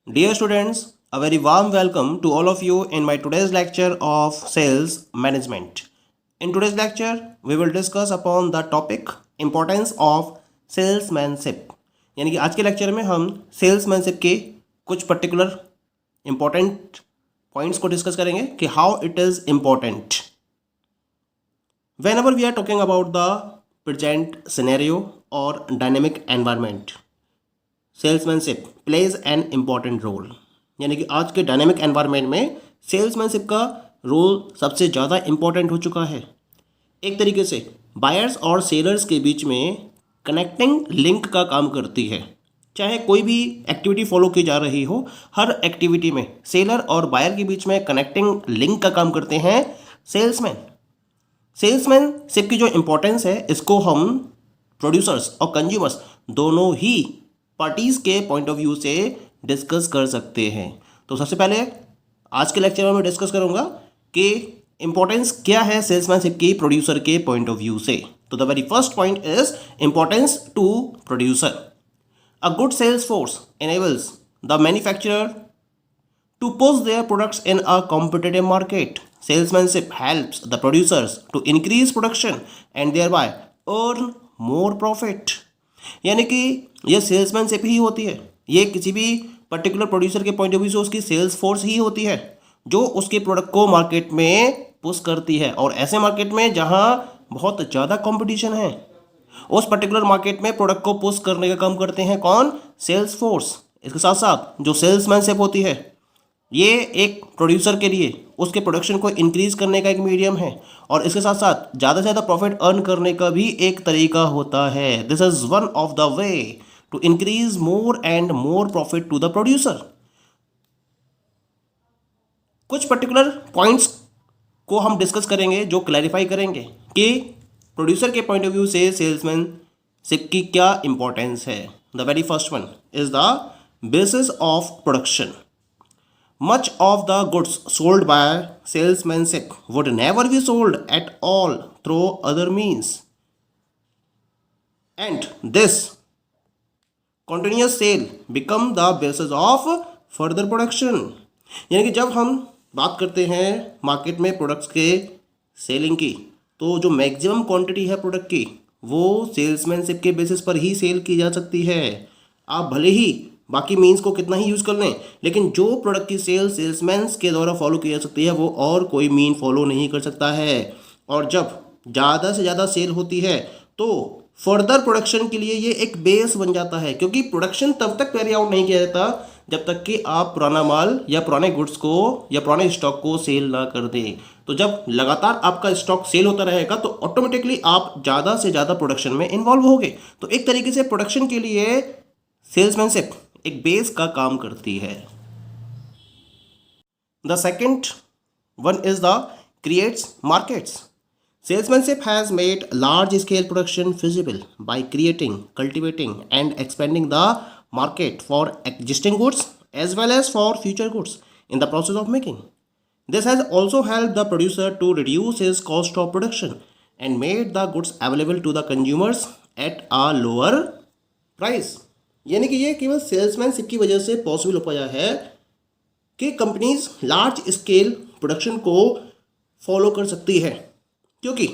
Dear students, a very warm welcome to all of you in my today's lecture of sales management. In today's lecture, we will discuss upon the topic importance of salesmanship. यानी कि आज के lecture में हम salesmanship के कुछ particular important points को discuss करेंगे कि how it is important. Whenever we are talking about the present scenario or dynamic environment, salesmanship plays an important role. यानी कि आज के डायनेमिक एनवायरनमेंट में सेल्समैनशिप का रोल सबसे ज़्यादा इम्पॉर्टेंट हो चुका है. एक तरीके से बायर्स और सेलर्स के बीच में कनेक्टिंग लिंक का काम करती है. चाहे कोई भी एक्टिविटी फॉलो की जा रही हो, हर एक्टिविटी में सेलर और बायर के बीच में कनेक्टिंग लिंक का काम करते हैं सेल्समैन. सेल्समैनशिप की जो इम्पोर्टेंस है इसको हम प्रोड्यूसर्स और कंज्यूमर्स दोनों ही पार्टीज़ के पॉइंट ऑफ व्यू से डिस्कस कर सकते हैं. तो सबसे पहले आज के लेक्चर में मैं डिस्कस करूंगा कि इम्पोर्टेंस क्या है सेल्समैनशिप की प्रोड्यूसर के पॉइंट ऑफ व्यू से. तो the very first point is importance to producer. A good sales force enables the manufacturer to push their products in a competitive market. Salesmanship helps the producers to increase production and thereby earn more profit. यानी कि ये salesmanship ही होती है. ये किसी भी particular producer के point of view से उसकी सेल्स फोर्स ही होती है जो उसके प्रोडक्ट को मार्केट में पुश करती है. और ऐसे मार्केट में जहाँ बहुत ज़्यादा कंपटीशन है, उस पर्टिकुलर मार्केट में प्रोडक्ट को पुश करने का काम करते हैं कौन? Sales force. इसके साथ साथ जो सेल्समैनशिप होती है ये एक प्रोड्यूसर के लिए उसके प्रोडक्शन को इंक्रीज करने का एक मीडियम है और इसके साथ साथ ज़्यादा से ज़्यादा प्रॉफिट अर्न करने का भी एक तरीका होता है. This is one of the way to increase more and more profit to the producer. कुछ पर्टिकुलर पॉइंट्स को हम डिस्कस करेंगे जो क्लैरिफाई करेंगे कि प्रोड्यूसर के पॉइंट ऑफ व्यू से सेल्समैनशिप की क्या इंपॉर्टेंस है. The very first one is the basis of production. Much of the goods sold by salesmanship would never be sold at all through other means. And this continuous sale become the basis of further production. यानी कि जब हम बात करते हैं market में products के selling की, तो जो मैक्सिमम क्वांटिटी है प्रोडक्ट की वो सेल्समैनशिप के बेसिस पर ही सेल की जा सकती है. आप भले ही बाकी मीन्स को कितना ही यूज़ कर लें, लेकिन जो प्रोडक्ट की सेल सेल्समैन्स के द्वारा फॉलो की जा सकती है वो और कोई मीन फॉलो नहीं कर सकता है. और जब ज़्यादा से ज़्यादा सेल होती है तो फर्दर प्रोडक्शन के लिए ये एक बेस बन जाता है, क्योंकि प्रोडक्शन तब तक कैरी आउट नहीं किया जाता जब तक कि आप पुराना माल या पुराने गुड्स को या पुराने स्टॉक को सेल ना कर दें. तो जब लगातार आपका स्टॉक सेल होता रहेगा तो ऑटोमेटिकली आप ज़्यादा से ज़्यादा प्रोडक्शन में इन्वॉल्व होगे. तो एक तरीके से प्रोडक्शन के लिए सेल्समैनशिप एक बेस का काम करती है. The second one is the creates markets. Salesmanship has made large scale production feasible by creating, cultivating and expanding the market for existing goods as well as for future goods in the process of making. This has also help the producer to reduce his cost of production and made the goods available to the consumers at a lower price. यानी कि ये केवल salesmanship की वजह से possible हो पाया है कि कंपनीज लार्ज स्केल प्रोडक्शन को फॉलो कर सकती है, क्योंकि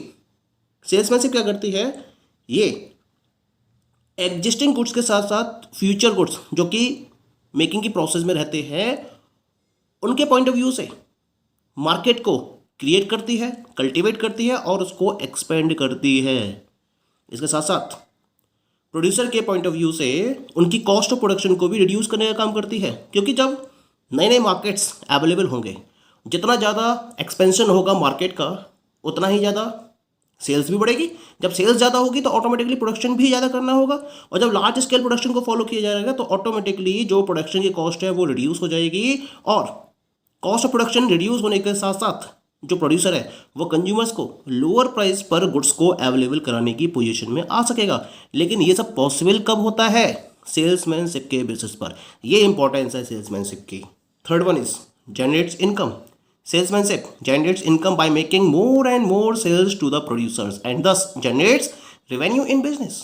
सेल्समैनशिप क्या करती है, ये एग्जिस्टिंग गुड्स के साथ साथ फ्यूचर गुड्स जो कि मेकिंग की प्रोसेस में रहते हैं उनके पॉइंट ऑफ व्यू से मार्केट को क्रिएट करती है, कल्टीवेट करती है और उसको एक्सपेंड करती है. इसके साथ साथ प्रोड्यूसर के पॉइंट ऑफ व्यू से उनकी कॉस्ट ऑफ प्रोडक्शन को भी रिड्यूस करने का काम करती है, क्योंकि जब नए नए मार्केट्स अवेलेबल होंगे, जितना ज़्यादा एक्सपेंशन होगा मार्केट का उतना ही ज़्यादा सेल्स भी बढ़ेगी. जब सेल्स ज़्यादा होगी तो ऑटोमेटिकली प्रोडक्शन भी ज़्यादा करना होगा, और जब लार्ज स्केल प्रोडक्शन को फॉलो किया जाएगा तो ऑटोमेटिकली जो प्रोडक्शन की कॉस्ट है वो रिड्यूस हो जाएगी. और कॉस्ट ऑफ प्रोडक्शन रिड्यूस होने के साथ साथ जो प्रोड्यूसर है वो कंज्यूमर्स को लोअर प्राइस पर गुड्स को अवेलेबल कराने की पोजीशन में आ सकेगा. लेकिन ये सब पॉसिबल कब होता है? सेल्समैनशिप के बेसिस पर. ये इंपॉर्टेंस है सेल्समैनशिप की. Third one is generates income. Salesmanship generates income by making more and more sales to the producers and thus generates revenue in business.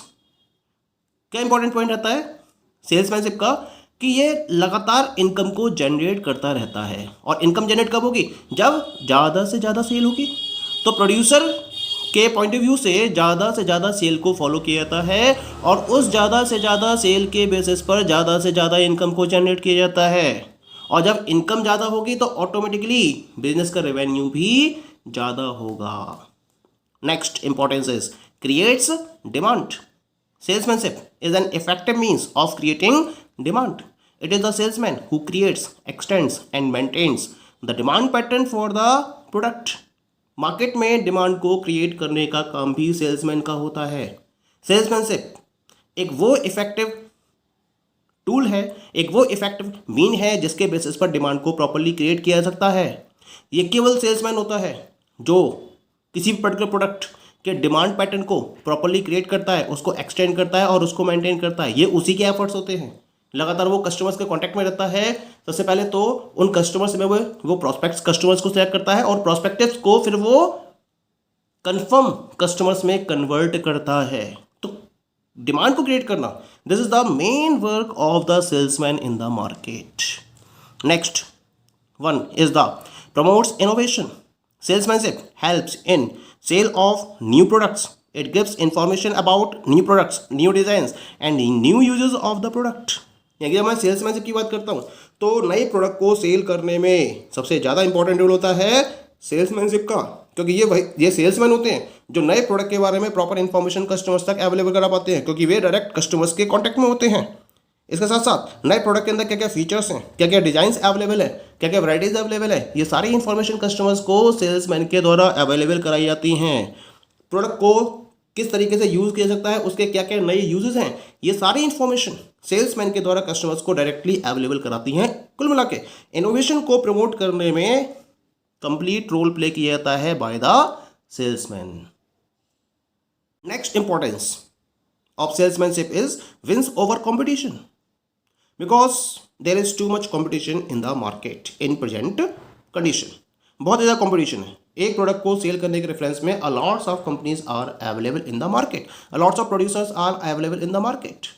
क्या इंपॉर्टेंट पॉइंट रहता है सेल्समैनशिप का? कि ये लगातार इनकम को जनरेट करता रहता है। और इनकम जनरेट कब होगी? जब ज़्यादा से ज़्यादा सेल होगी। तो प्रोड्यूसर के पॉइंट ऑफ व्यू से ज़्यादा सेल को फॉलो किया जाता है और उस ज़्यादा से ज़्यादा सेल के बेसिस पर ज़्यादा से ज़्यादा इनकम को जनरेट किया जाता है। और जब इनकम ज़्यादा होगी तो ऑटोमेटिकली बिजनेस का रेवेन्यू भी ज़्यादा होगा। Next importance is creates demand. Salesmanship is an effective means of creating demand. It is the salesman who creates, extends and maintains the demand pattern for the product. Market में demand को create करने का काम भी salesman का होता है। Salesmanship एक वो इफेक्टिव टूल है, एक वो इफेक्टिव मीन है जिसके बेसिस पर डिमांड को प्रॉपर्ली क्रिएट किया जा सकता है। ये केवल सेल्समैन होता है जो किसी भी पर्टिकुलर प्रोडक्ट के डिमांड पैटर्न को प्रॉपर्ली क्रिएट करता है, उसको एक्सटेंड करता है और उसको मेंटेन करता है। ये उसी के एफर्ट्स होते हैं। लगातार वो कस्टमर्स के कांटेक्ट में रहता है। सबसे पहले तो उन कस्टमर्स में वो प्रोस्पेक्ट्स कस्टमर्स को सिलेक्ट करता है और प्रोस्पेक्टिव्स को फिर वो कंफर्म कस्टमर्स में कन्वर्ट करता है। तो डिमांड को क्रिएट करना, this is the main work of the salesman in the market. Next one is the promotes innovation. Salesmanship helps in sale of new products. It gives information about new products, new designs and new uses of the product. अगर मैं salesmanship की बात करता हूँ तो नए product को cell करने में सबसे ज़्यादा इंपॉर्टेंट रोल होता है सेल्समैनशिप का, क्योंकि ये सेल्समैन होते हैं जो नए प्रोडक्ट के बारे में प्रॉपर इन्फॉर्मेशन कस्टमर्स तक अवेलेबल करा पाते हैं, क्योंकि वे डायरेक्ट कस्टमर्स के कॉन्टैक्ट में होते हैं। इसके साथ साथ नए प्रोडक्ट के अंदर क्या क्या फीचर्स हैं, क्या क्या डिजाइंस अवेलेबल है, क्या क्या वैराइटीज अवेलेबल है, ये सारी इन्फॉर्मेशन कस्टमर्स को सेल्समैन के द्वारा अवेलेबल कराई जाती हैं। प्रोडक्ट को किस तरीके से यूज़ किया सकता है, उसके क्या क्या नए यूजेस हैं, ये सारी इन्फॉर्मेशन सेल्समैन के द्वारा कस्टमर्स को डायरेक्टली अवेलेबल कराती हैं। कुल मिला के इनोवेशन को प्रमोट करने में कंप्लीट रोल प्ले किया जाता है by the salesman. Next importance of salesmanship is wins over competition, because there is too much competition in the market in present condition. बहुत ज़्यादा कंपटीशन है। एक प्रोडक्ट को सेल करने के रेफरेंस में a lots of companies are available in the market, a lots of producers are available in the market.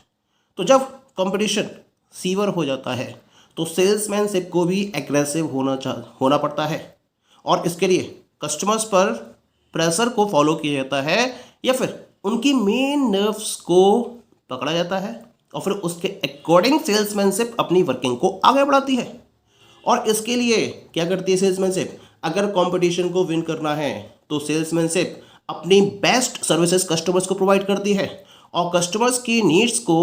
तो जब कंपटीशन सीवर हो जाता है तो सेल्समैनशिप को भी एग्रेसिव होना पड़ता है और इसके लिए कस्टमर्स पर प्रेशर को फॉलो किया जाता है या फिर उनकी मेन नर्व्स को पकड़ा जाता है और फिर उसके अकॉर्डिंग सेल्समैनशिप अपनी वर्किंग को आगे बढ़ाती है। और इसके लिए क्या करती है सेल्समैनशिप? अगर कंपटीशन को विन करना है तो सेल्समैनशिप अपनी बेस्ट सर्विसेज कस्टमर्स को प्रोवाइड करती है और कस्टमर्स की नीड्स को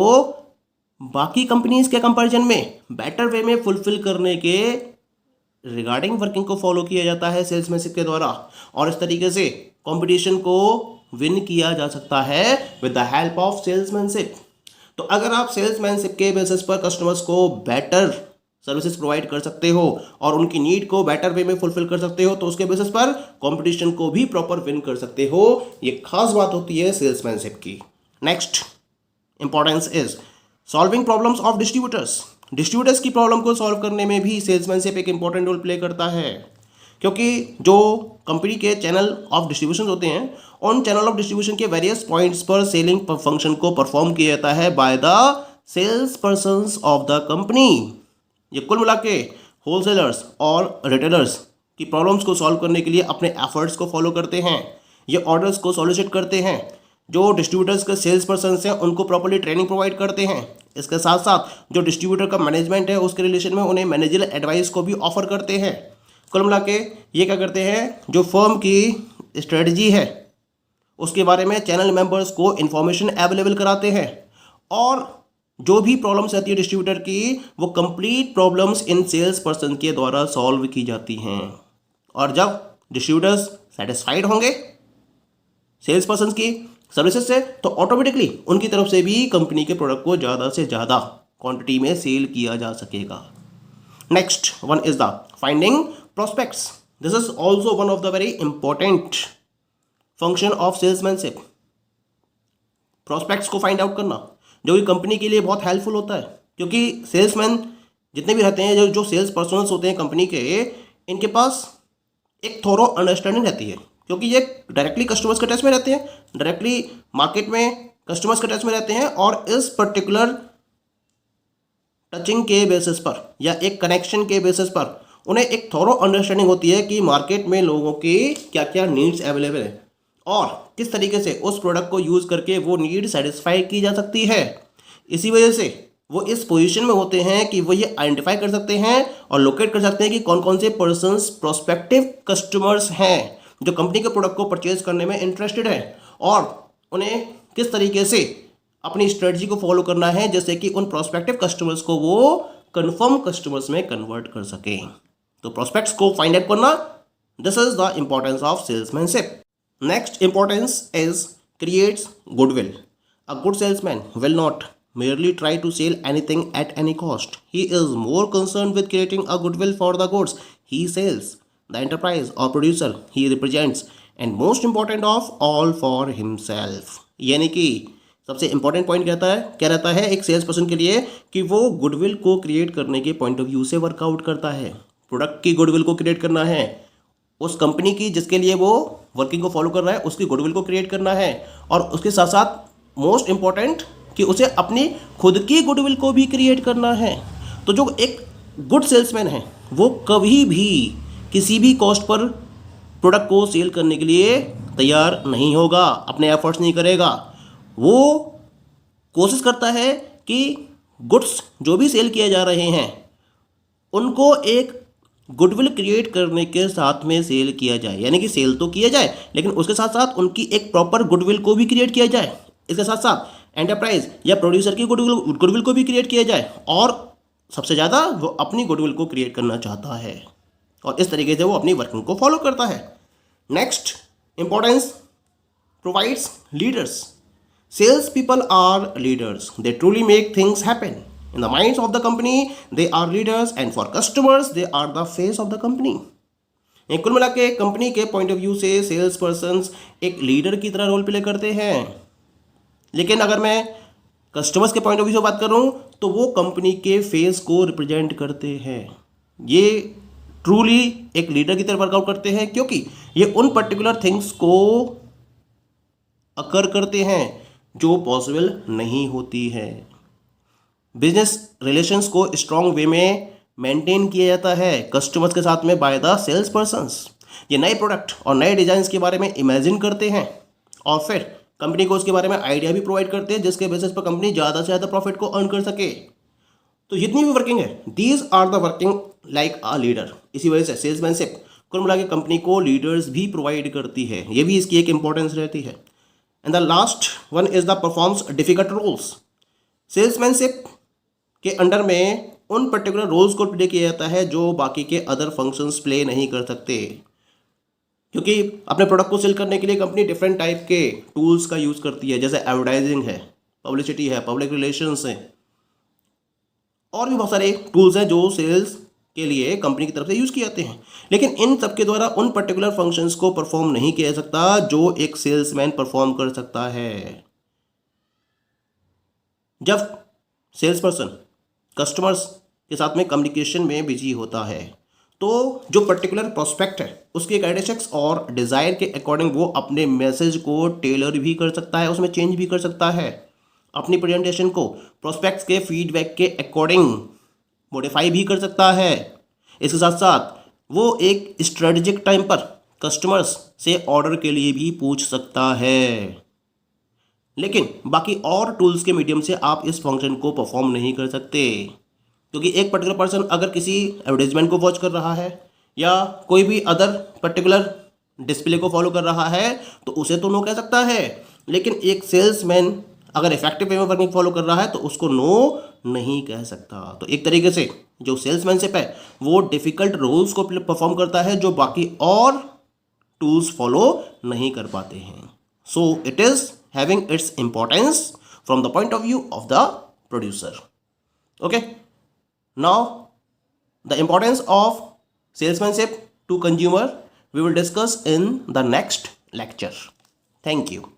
बाकी कंपनीज के कंपैरिजन में बेटर वे में फुलफिल करने के रिगार्डिंग वर्किंग को फॉलो किया जाता है सेल्समैनशिप के द्वारा। और इस तरीके से कंपटीशन को विन किया जा सकता है with the help of salesmanship. तो अगर आप सेल्समैनशिप के बेसिस पर कस्टमर्स को बेटर सर्विसेज प्रोवाइड कर सकते हो और उनकी नीड को बेटर वे में फुलफिल कर सकते हो तो उसके बेसिस पर कंपटीशन को भी प्रॉपर विन कर सकते हो। ये खास बात होती है सेल्समैनशिप की। Next importance is solving problems of distributors. Distributors की प्रॉब्लम को सॉल्व करने में भी सेल्समैनशिप एक इंपॉर्टेंट रोल प्ले करता है, क्योंकि जो कंपनी के चैनल ऑफ डिस्ट्रीब्यूशन होते हैं उन चैनल ऑफ डिस्ट्रीब्यूशन के वेरियस पॉइंट्स पर सेलिंग फंक्शन को परफॉर्म किया जाता है by the sales persons of the company. ये कुल मिला के होलसेलर्स और रिटेलर्स की प्रॉब्लम्स को सॉल्व करने के लिए अपने एफर्ट्स को फॉलो करते हैं। ये ऑर्डर्स को सॉलिसिट करते हैं। जो डिस्ट्रीब्यूटर्स के सेल्स पर्सन्स हैं उनको प्रॉपर्ली ट्रेनिंग प्रोवाइड करते हैं। इसके साथ साथ जो डिस्ट्रीब्यूटर का मैनेजमेंट है उसके रिलेशन में उन्हें मैनेजरियल एडवाइस को भी ऑफर करते हैं। कुल मिला के ये क्या करते हैं, जो फर्म की स्ट्रेटजी है उसके बारे में चैनल मेंबर्स को इन्फॉर्मेशन अवेलेबल कराते हैं और जो भी प्रॉब्लम्स आती है डिस्ट्रीब्यूटर की वो कंप्लीट प्रॉब्लम्स इन सेल्स पर्सन के द्वारा सॉल्व की जाती हैं। और जब डिस्ट्रीब्यूटर्स सेटिस्फाइड होंगे सेल्स पर्सन की सर्विसेज से तो ऑटोमेटिकली उनकी तरफ से भी कंपनी के प्रोडक्ट को ज़्यादा से ज़्यादा क्वांटिटी में सेल किया जा सकेगा। Next one is the finding prospects. This is also one of the very important function of salesmanship. prospects को फाइंड आउट करना जो कि कंपनी के लिए बहुत हेल्पफुल होता है, क्योंकि सेल्समैन जितने भी रहते हैं जो सेल्स पर्सनल्स होते हैं कंपनी के, इनके पास एक थोरो अंडरस्टैंडिंग रहती है, क्योंकि ये डायरेक्टली कस्टमर्स के टच में रहते हैं, डायरेक्टली मार्केट में कस्टमर्स के टच में रहते हैं और इस पर्टिकुलर टचिंग के बेसिस पर या एक कनेक्शन के बेसिस पर उन्हें एक थॉरो अंडरस्टैंडिंग होती है कि मार्केट में लोगों की क्या क्या नीड्स अवेलेबल है और किस तरीके से उस प्रोडक्ट को यूज़ करके वो नीड सेटिस्फाई की जा सकती है। इसी वजह से वो इस पोजीशन में होते हैं कि वो ये आइडेंटिफाई कर सकते हैं और लोकेट कर सकते हैं कि कौन कौन से पर्सन्स प्रोस्पेक्टिव कस्टमर्स हैं जो कंपनी के प्रोडक्ट को परचेज करने में इंटरेस्टेड है और उन्हें किस तरीके से अपनी स्ट्रेटजी को फॉलो करना है जैसे कि उन प्रोस्पेक्टिव कस्टमर्स को वो कंफर्म कस्टमर्स में कन्वर्ट कर सकें। तो प्रोस्पेक्ट्स को फाइंड आउट करना, this is the importance of salesmanship. Next importance is creates goodwill. A good salesman will not merely try to sell anything at any cost. He is more concerned with creating a goodwill for the goods he sells, the enterprise or producer he represents, and most important of all for himself. यानी कि सबसे important point क्या रहता है एक sales person के लिए कि वो गुडविल को क्रिएट करने के पॉइंट ऑफ व्यू से वर्कआउट करता है। प्रोडक्ट की गुडविल को क्रिएट करना है, उस कंपनी की जिसके लिए वो वर्किंग को फॉलो कर रहा है उसकी गुडविल को क्रिएट करना है और उसके साथ साथ मोस्ट इंपॉर्टेंट कि उसे अपनी खुद की गुडविल को भी क्रिएट करना है। तो जो एक गुड सेल्समैन है वो कभी भी किसी भी कॉस्ट पर प्रोडक्ट को सेल करने के लिए तैयार नहीं होगा, अपने एफर्ट्स नहीं करेगा। वो कोशिश करता है कि गुड्स जो भी सेल किए जा रहे हैं उनको एक गुडविल क्रिएट करने के साथ में सेल किया जाए, यानी कि सेल तो किया जाए लेकिन उसके साथ साथ उनकी एक प्रॉपर गुडविल को भी क्रिएट किया जाए। इसके साथ साथ एंटरप्राइज या प्रोड्यूसर की गुडविल को भी क्रिएट किया जाए और सबसे ज़्यादा वो अपनी गुडविल को क्रिएट करना चाहता है और इस तरीके से वो अपनी वर्किंग को फॉलो करता है। Next importance provides leaders. Sales people are leaders, they truly make things happen in the minds of the company, they are leaders and for customers they are the face of the company. कुल मिला के company के point of view से sales person एक leader की तरह role play करते हैं, लेकिन अगर मैं कस्टमर्स के पॉइंट ऑफ व्यू से बात करूं तो वो कंपनी के फेस को रिप्रेजेंट करते हैं। ये ट्रूली एक लीडर की तरह वर्कआउट करते हैं क्योंकि ये उन पर्टिकुलर थिंग्स को अकर करते हैं जो पॉसिबल नहीं होती है। बिजनेस रिलेशंस को स्ट्रॉन्ग वे में मेंटेन किया जाता है कस्टमर्स के साथ में बाय द सेल्स पर्सन्स। ये नए प्रोडक्ट और नए डिजाइन्स के बारे में इमेजिन करते हैं और फिर कंपनी को उसके बारे में आइडिया भी प्रोवाइड करते हैं जिसके बेसिस पर कंपनी ज़्यादा से ज़्यादा प्रॉफिट को अर्न कर सके। तो जितनी भी वर्किंग है these are the working like a leader. इसी वजह से सेल्समैनशिप कुल मिला के कंपनी को लीडर्स भी प्रोवाइड करती है, ये भी इसकी एक इंपॉर्टेंस रहती है। And the last one is the performs difficult roles. Salesmanship के अंडर में उन पर्टिकुलर रोल्स को प्ले किया जाता है जो बाकी के अदर फंक्शंस प्ले नहीं कर सकते, क्योंकि अपने प्रोडक्ट को सेल करने के लिए कंपनी डिफरेंट टाइप के टूल्स का यूज़ करती है, जैसे एडवर्टाइजिंग है, पब्लिसिटी है, पब्लिक रिलेशंस है और भी बहुत सारे टूल्स हैं जो सेल्स के लिए कंपनी की तरफ से यूज़ किए जाते हैं। लेकिन इन सब के द्वारा उन पर्टिकुलर फंक्शंस को परफॉर्म नहीं किया जा सकता जो एक सेल्समैन परफॉर्म कर सकता है। जब सेल्स पर्सन कस्टमर्स के साथ में कम्युनिकेशन में बिजी होता है तो जो पर्टिकुलर प्रोस्पेक्ट है उसके कैरेक्टरिस्टिक्स और डिज़ायर के अकॉर्डिंग वो अपने मैसेज को टेलर भी कर सकता है, उसमें चेंज भी कर सकता है, अपनी प्रेजेंटेशन को प्रोस्पेक्ट्स के फीडबैक के अकॉर्डिंग मॉडिफाई भी कर सकता है। इसके साथ साथ वो एक स्ट्रेटजिक टाइम पर कस्टमर्स से ऑर्डर के लिए भी पूछ सकता है। लेकिन बाकी और टूल्स के मीडियम से आप इस फंक्शन को परफॉर्म नहीं कर सकते, क्योंकि एक पर्टिकुलर पर्सन अगर किसी एडवर्टाइजमेंट को वॉच कर रहा है या कोई भी अदर पर्टिकुलर डिस्प्ले को फॉलो कर रहा है तो उसे तो नो कह सकता है, लेकिन एक सेल्समैन अगर इफेक्टिव वे में वर्किंग फॉलो कर रहा है तो उसको नो नहीं कह सकता। तो एक तरीके से जो सेल्समैनशिप है वो डिफ़िकल्ट रोल्स को परफॉर्म करता है जो बाकी और टूल्स फॉलो नहीं कर पाते हैं। So it is having its importance from the point of view of the producer. Okay, now the importance of salesmanship to consumer we will discuss in the next lecture. Thank you.